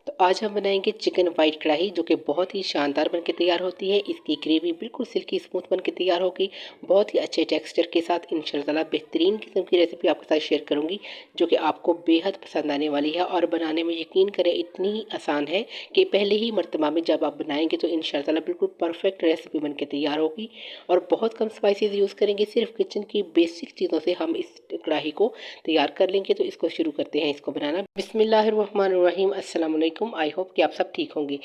तो आज हम बनाएंगे चिकन वाइट कढ़ाई, जो कि बहुत ही शानदार बनके तैयार होती है। इसकी ग्रेवी बिल्कुल सिल्की स्मूथ बनके तैयार होगी, बहुत ही अच्छे टेक्सचर के साथ। इंशाल्लाह बेहतरीन किस्म की रेसिपी आपके साथ शेयर करूंगी, जो कि आपको बेहद पसंद आने वाली है। और बनाने में यकीन करें इतनी ही आसान है कि पहले ही मरतबा में जब आप बनाएंगे तो इंशाल्लाह बिल्कुल परफेक्ट रेसिपी बनके तैयार होगी। और बहुत कम स्पाइसेस यूज़ करेंगे, सिर्फ किचन की बेसिक चीज़ों से हम इस कढ़ाई को तैयार कर लेंगे। तो इसको शुरू करते हैं, इसको बनाना। बिस्मिल्लाहिर्रहमानिर्रहीम, अस्सलाम वालेकुम। आई होप कि आप सब ठीक होंगे।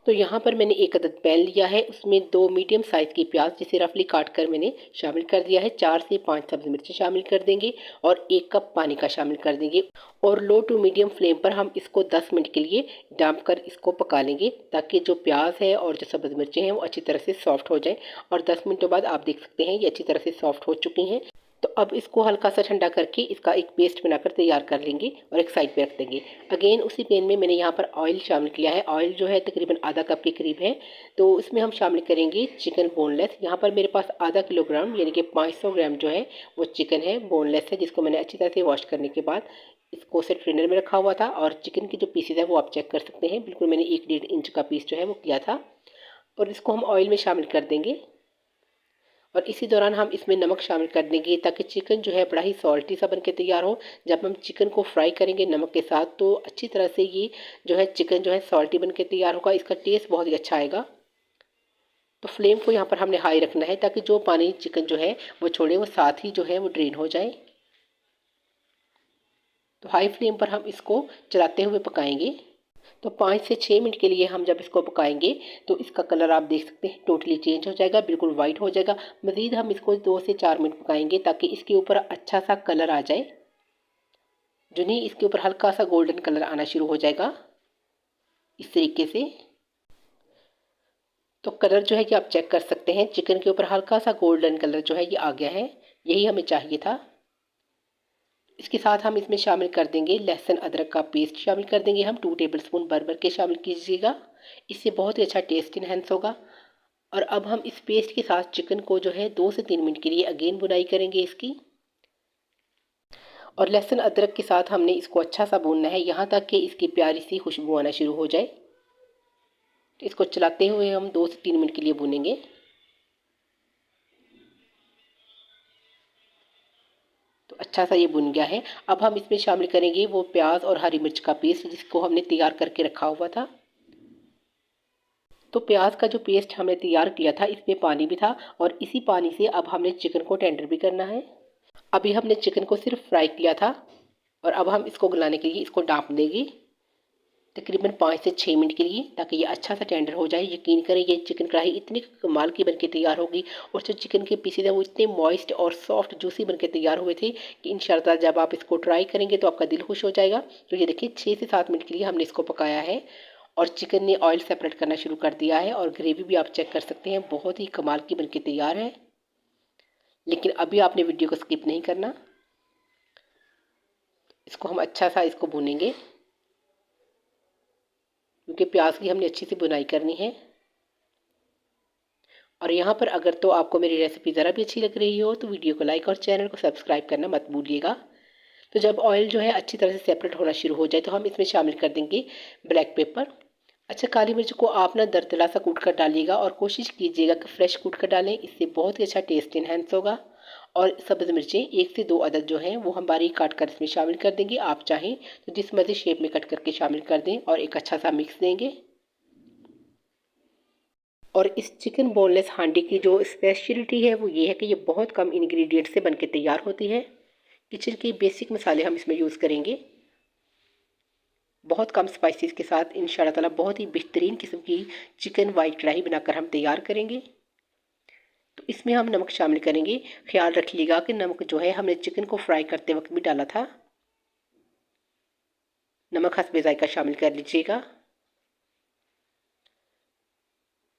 तो यहाँ पर मैंने एक अदद पैन लिया है, उसमें 2 मीडियम साइज़ की प्याज जिसे रफली काट कर मैंने शामिल कर दिया है। 4 से 5 सब्ज़ मिर्ची शामिल कर देंगे और 1 कप पानी का शामिल कर देंगे। और लो टू मीडियम फ्लेम पर हम इसको 10 मिनट के लिए डांप कर इसको पका लेंगे, ताकि जो प्याज है और जो सब्ज़ मिर्चें हैं वो अच्छी तरह से सॉफ्ट हो जाए। और 10 मिनटों बाद आप देख सकते हैं ये अच्छी तरह से सॉफ्ट हो चुकी हैं। तो अब इसको हल्का सा ठंडा करके इसका एक पेस्ट बनाकर तैयार कर लेंगे और एक साइड पे रख देंगे। अगेन उसी पैन में मैंने यहाँ पर ऑयल शामिल किया है। ऑयल जो है तकरीबन आधा कप के करीब है। तो उसमें हम शामिल करेंगे चिकन बोनलेस। यहाँ पर मेरे पास आधा किलोग्राम यानी कि 500 ग्राम जो है वो चिकन है, बोनलेस है, जिसको मैंने अच्छी तरह से वॉश करने के बाद इसको से ट्रेनर में रखा हुआ था। और चिकन की जो पीसेज है वो आप चेक कर सकते हैं, बिल्कुल मैंने 1-1.5 इंच का पीस जो है वो किया था। और इसको हम ऑयल में शामिल कर देंगे। और इसी दौरान हम इसमें नमक शामिल कर देंगे, ताकि चिकन जो है बड़ा ही सॉल्टी सा बनके तैयार हो। जब हम चिकन को फ्राई करेंगे नमक के साथ तो अच्छी तरह से ये जो है चिकन जो है सॉल्टी बनके तैयार होगा, इसका टेस्ट बहुत ही अच्छा आएगा। तो फ्लेम को यहाँ पर हमने हाई रखना है, ताकि जो पानी चिकन जो है वो छोड़े वो साथ ही जो है वो ड्रेन हो जाए। तो हाई फ्लेम पर हम इसको चलाते हुए पकाएंगे। तो 5 से 6 मिनट के लिए हम जब इसको पकाएंगे तो इसका कलर आप देख सकते हैं टोटली चेंज हो जाएगा, बिल्कुल वाइट हो जाएगा। मज़ीद हम इसको 2 से 4 मिनट पकाएंगे, ताकि इसके ऊपर अच्छा सा कलर आ जाए। जो नहीं, इसके ऊपर हल्का सा गोल्डन कलर आना शुरू हो जाएगा इस तरीके से। तो कलर जो है कि आप चेक कर सकते हैं, चिकन के ऊपर हल्का सा गोल्डन कलर जो है ये आ गया है। यही हमें चाहिए था। इसके साथ हम इसमें शामिल कर देंगे लहसुन अदरक का पेस्ट शामिल कर देंगे हम 2 टेबलस्पून भर भर के शामिल कीजिएगा। इससे बहुत ही अच्छा टेस्ट इन्हेंस होगा। और अब हम इस पेस्ट के साथ चिकन को जो है 2 से 3 मिनट के लिए अगेन बुनाई करेंगे इसकी। और लहसुन अदरक के साथ हमने इसको अच्छा सा भूनना है, यहाँ तक कि इसकी प्यारी सी खुशबू आना शुरू हो जाए। तो इसको चलाते हुए हम 2 से 3 मिनट के लिए भूनेंगे। तो अच्छा सा ये बुन गया है। अब हम इसमें शामिल करेंगे वो प्याज और हरी मिर्च का पेस्ट, जिसको हमने तैयार करके रखा हुआ था। तो प्याज का जो पेस्ट हमने तैयार किया था इसमें पानी भी था, और इसी पानी से अब हमने चिकन को टेंडर भी करना है। अभी हमने चिकन को सिर्फ फ्राई किया था, और अब हम इसको गलाने के लिए इसको डांप देंगे तकरीबन 5 से 6 मिनट के लिए, ताकि ये अच्छा सा टेंडर हो जाए। यकीन करें ये चिकन कढ़ाई इतनी कमाल की बनके तैयार होगी, और जो चिकन के पीसेज हैं वो इतने मॉइस्ट और सॉफ्ट जूसी बनके तैयार हुए थे कि इंशाल्लाह जब आप इसको ट्राई करेंगे तो आपका दिल खुश हो जाएगा। तो ये देखिए 6 से 7 मिनट के लिए हमने इसको पकाया है, और चिकन ने ऑयल सेपरेट करना शुरू कर दिया है। और ग्रेवी भी आप चेक कर सकते हैं, बहुत ही कमाल की बनके तैयार है। लेकिन अभी आपने वीडियो को स्किप नहीं करना। इसको हम अच्छा सा इसको भूनेंगे, क्योंकि प्याज की हमने अच्छी सी बुनाई करनी है। और यहाँ पर अगर तो आपको मेरी रेसिपी ज़रा भी अच्छी लग रही हो तो वीडियो को लाइक और चैनल को सब्सक्राइब करना मत भूलिएगा। तो जब ऑयल जो है अच्छी तरह से सेपरेट होना शुरू हो जाए तो हम इसमें शामिल कर देंगे ब्लैक पेपर। अच्छा, काली मिर्च को आप ना दरदरा सा कूट कर डालिएगा, और कोशिश कीजिएगा कि फ्रेश कूट कर डालें, इससे बहुत ही अच्छा टेस्ट इन्हेंस होगा। और सब्ज़ मिर्चें 1 से 2 अदद जो हैं वो हम बारीक काट कर इसमें शामिल कर देंगे। आप चाहें तो जिस मर्जी शेप में कट करके शामिल कर दें, और एक अच्छा सा मिक्स देंगे। और इस चिकन बोनलेस हांडी की जो स्पेशलिटी है वो ये है कि ये बहुत कम इंग्रेडिएंट से बनके तैयार होती है। किचन के बेसिक मसाले हम इसमें यूज़ करेंगे, बहुत कम स्पाइसेस के साथ इंशाल्लाह ताला बहुत ही बेहतरीन किस्म की चिकन वाइट कढ़ाई बनाकर हम तैयार करेंगे। तो इसमें हम नमक शामिल करेंगे। ख्याल रखिएगा कि नमक जो है हमने चिकन को फ्राई करते वक्त भी डाला था। नमक हस्बे जायका शामिल कर लीजिएगा।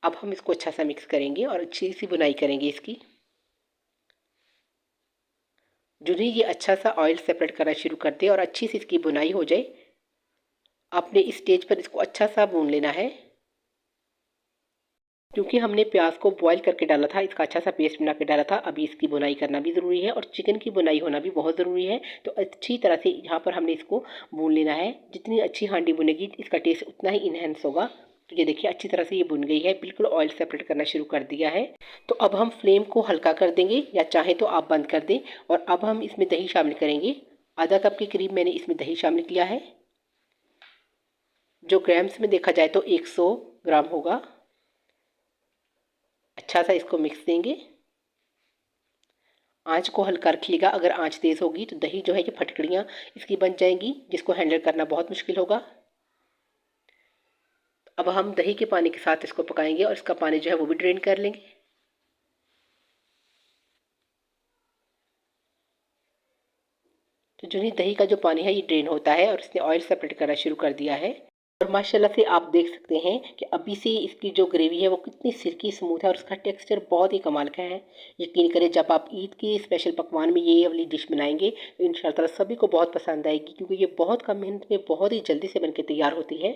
अब हम इसको अच्छा सा मिक्स करेंगे और अच्छी सी बुनाई करेंगे इसकी। जो ही ये अच्छा सा ऑयल सेपरेट करना शुरू कर दे और अच्छी सी इसकी बुनाई हो जाए, आपने इस स्टेज पर इसको अच्छा सा भून लेना है। क्योंकि हमने प्याज को बॉईल करके डाला था, इसका अच्छा सा पेस्ट बना के डाला था। अभी इसकी बुनाई करना भी ज़रूरी है और चिकन की बुनाई होना भी बहुत ज़रूरी है। तो अच्छी तरह से यहाँ पर हमने इसको भून लेना है। जितनी अच्छी हांडी बुनेगी इसका टेस्ट उतना ही इन्हेंस होगा। तो ये देखिए अच्छी तरह से ये बुन गई है, बिल्कुल ऑयल सेपरेट करना शुरू कर दिया है। तो अब हम फ्लेम को हल्का कर देंगे या चाहे तो आप बंद कर दें। और अब हम इसमें दही शामिल करेंगे। आधा कप के करीब मैंने इसमें दही शामिल किया है, जो ग्राम्स में देखा जाए तो 100 ग्राम होगा। अच्छा सा इसको मिक्स देंगे। आंच को हल्का रखिएगा, अगर आंच तेज़ होगी तो दही जो है ये फटकड़ियाँ इसकी बन जाएंगी, जिसको हैंडल करना बहुत मुश्किल होगा। अब हम दही के पानी के साथ इसको पकाएंगे और इसका पानी जो है वो भी ड्रेन कर लेंगे। तो जो ही दही का जो पानी है ये ड्रेन होता है और इसने ऑयल सेपरेट करना शुरू कर दिया है। और माशाल्लाह से आप देख सकते हैं कि अभी से इसकी जो ग्रेवी है वो कितनी सिल्की स्मूथ है और उसका टेक्सचर बहुत ही कमाल का है। यकीन करें जब आप ईद के स्पेशल पकवान में ये वाली डिश बनाएंगे तो इंशाल्लाह सभी को बहुत पसंद आएगी, क्योंकि ये बहुत कम मेहनत में बहुत ही जल्दी से बनके तैयार होती है।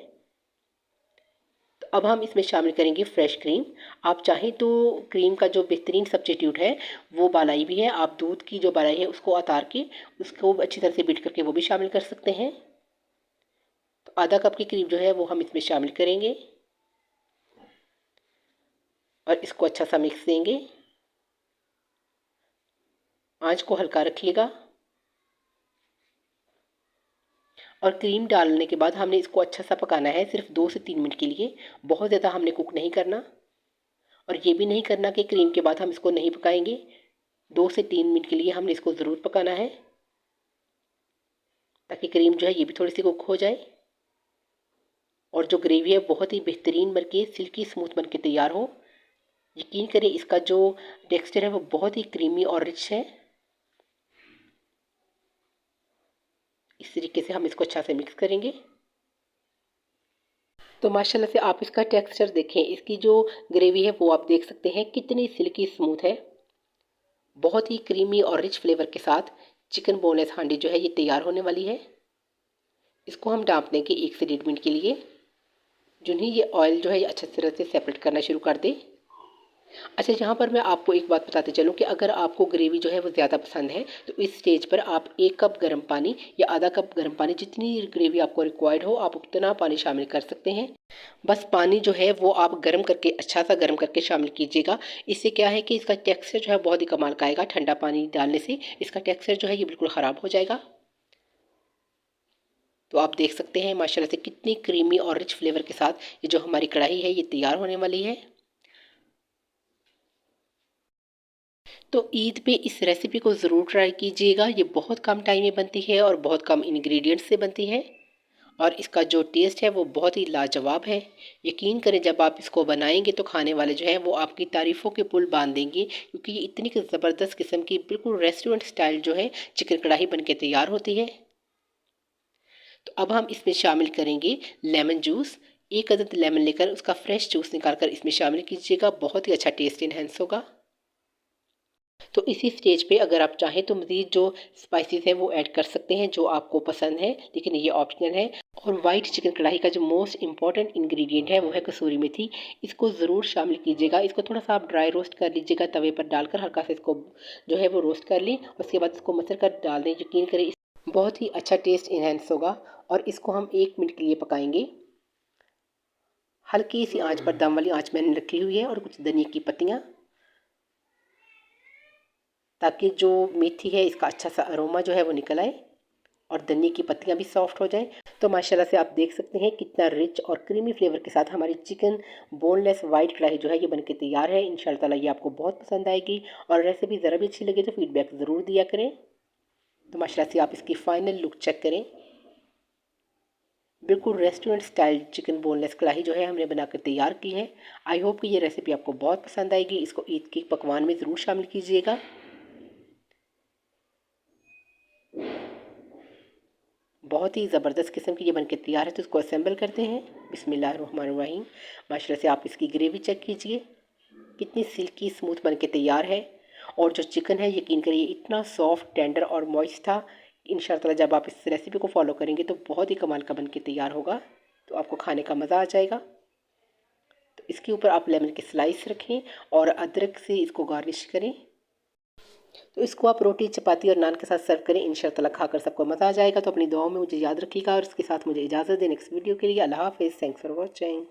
तो अब हम इसमें शामिल करेंगे फ्रेश क्रीम। आप चाहें तो क्रीम का जो बेहतरीन सब्स्टिट्यूट है वो बालाई भी है। आप दूध की जो बालाई है उसको उतार के उसको अच्छी तरह से बीट करके वो भी शामिल कर सकते हैं। तो आधा कप की क्रीम जो है वो हम इसमें शामिल करेंगे और इसको अच्छा सा मिक्स देंगे। आंच को हल्का रखिएगा और क्रीम डालने के बाद हमने इसको अच्छा सा पकाना है, सिर्फ 2 से 3 मिनट के लिए। बहुत ज़्यादा हमने कुक नहीं करना और ये भी नहीं करना कि क्रीम के बाद हम इसको नहीं पकाएंगे। 2 से 3 मिनट के लिए हमने इसको ज़रूर पकाना है, ताकि क्रीम जो है ये भी थोड़ी सी कुक हो जाए और जो ग्रेवी है बहुत ही बेहतरीन बन के सिल्की स्मूथ बन के तैयार हो। यकीन करें इसका जो टेक्सचर है वो बहुत ही क्रीमी और रिच है। इस तरीके से हम इसको अच्छा से मिक्स करेंगे। तो माशाल्लाह से आप इसका टेक्सचर देखें, इसकी जो ग्रेवी है वो आप देख सकते हैं कितनी सिल्की स्मूथ है। बहुत ही क्रीमी और रिच फ्लेवर के साथ चिकन बोनलेस हांडी जो है ये तैयार होने वाली है। इसको हम डांप देंगे 1 से 1.5 मिनट के लिए। जो ही ये ऑयल जो है ये अच्छे तरह से सेपरेट करना शुरू कर दे। अच्छा, यहाँ पर मैं आपको एक बात बताते चलूँ कि अगर आपको ग्रेवी जो है वो ज़्यादा पसंद है तो इस स्टेज पर आप 1 कप गर्म पानी या आधा कप गर्म पानी, जितनी ग्रेवी आपको रिक्वायर्ड हो आप उतना पानी शामिल कर सकते हैं। बस पानी जो है वो आप गर्म करके अच्छा सा गर्म करके शामिल कीजिएगा। इससे क्या है कि इसका टेक्सचर जो है बहुत ही कमाल का आएगा। ठंडा पानी डालने से इसका टेक्सचर जो है ये बिल्कुल ख़राब हो जाएगा। तो आप देख सकते हैं माशाल्लाह से कितनी क्रीमी और रिच फ्लेवर के साथ ये जो हमारी कढ़ाई है ये तैयार होने वाली है। तो ईद पे इस रेसिपी को ज़रूर ट्राई कीजिएगा। ये बहुत कम टाइम में बनती है और बहुत कम इंग्रेडिएंट्स से बनती है और इसका जो टेस्ट है वो बहुत ही लाजवाब है। यकीन करें जब आप इसको बनाएंगे तो खाने वाले जो हैं वो आपकी तारीफ़ों के पुल बांध देंगे, क्योंकि ये इतनी ज़बरदस्त किस्म की बिल्कुल रेस्टोरेंट स्टाइल जो है चिकन कढ़ाई बन के तैयार होती है। तो अब हम इसमें शामिल करेंगे लेमन जूस। 1 अदद लेमन लेकर उसका फ्रेश जूस निकाल कर इसमें शामिल कीजिएगा, बहुत ही अच्छा टेस्ट इन्हेंस होगा। तो इसी स्टेज पे अगर आप चाहें तो मज़ीद जो स्पाइसेस हैं वो ऐड कर सकते हैं जो आपको पसंद है, लेकिन ये ऑप्शनल है। और वाइट चिकन कढ़ाई का जो मोस्ट इंपॉर्टेंट इंग्रेडिएंट है वो है कसूरी मेथी। इसको ज़रूर शामिल कीजिएगा। इसको थोड़ा सा आप ड्राई रोस्ट कर लीजिएगा, तवे पर डालकर हल्का सा इसको जो है वो रोस्ट कर लें। उसके बाद इसको मसल कर डाल दें। यकीन करें बहुत ही अच्छा टेस्ट इन्हेंस होगा। और इसको हम 1 मिनट के लिए पकाएंगे। हल्की सी आंच पर, दम वाली आंच मैंने रखी हुई है। और कुछ धनिया की पत्तियाँ, ताकि जो मेथी है इसका अच्छा सा अरोमा जो है वो निकल आए और धनिया की पत्तियाँ भी सॉफ्ट हो जाएं। तो माशाल्लाह से आप देख सकते हैं कितना रिच और क्रीमी फ्लेवर के साथ हमारी चिकन बोनलेस वाइट कढ़ाई जो है ये बनके तैयार है। इंशाल्लाह ताला ये आपको बहुत पसंद आएगी। और रेसिपी ज़रा भी अच्छी लगे तो फीडबैक ज़रूर दिया करें। तो माशाल्लाह से आप इसकी फ़ाइनल लुक चेक करें। बिल्कुल रेस्टोरेंट स्टाइल चिकन बोनलेस कढ़ाई जो है हमने बनाकर तैयार की है। आई होप कि ये रेसिपी आपको बहुत पसंद आएगी। इसको ईद के पकवान में ज़रूर शामिल कीजिएगा। बहुत ही ज़बरदस्त किस्म की ये बनके तैयार है। तो इसको असेंबल करते हैं। बिस्मिल्लाहिर्रहमानिर्रहीम। माशाल्लाह से आप इसकी ग्रेवी चेक कीजिए, कितनी सिल्की स्मूथ बनके तैयार है। और जो चिकन है यकीन करिए इतना सॉफ्ट, टेंडर और मॉइस्ट था। इंशाअल्लाह जब आप इस रेसिपी को फॉलो करेंगे तो बहुत ही कमाल का बनके तैयार होगा। तो आपको खाने का मज़ा आ जाएगा। तो इसके ऊपर आप लेमन की स्लाइस रखें और अदरक से इसको गार्निश करें। तो इसको आप रोटी, चपाती और नान के साथ सर्व करें। इंशाअल्लाह खाकर सबको मज़ा आ जाएगा। तो अपनी दुआओं में मुझे याद रखिएगा और इसके साथ मुझे इजाज़त दें। नेक्स्ट वीडियो के लिए अल्लाह हाफ़िज़। Thanks for watching.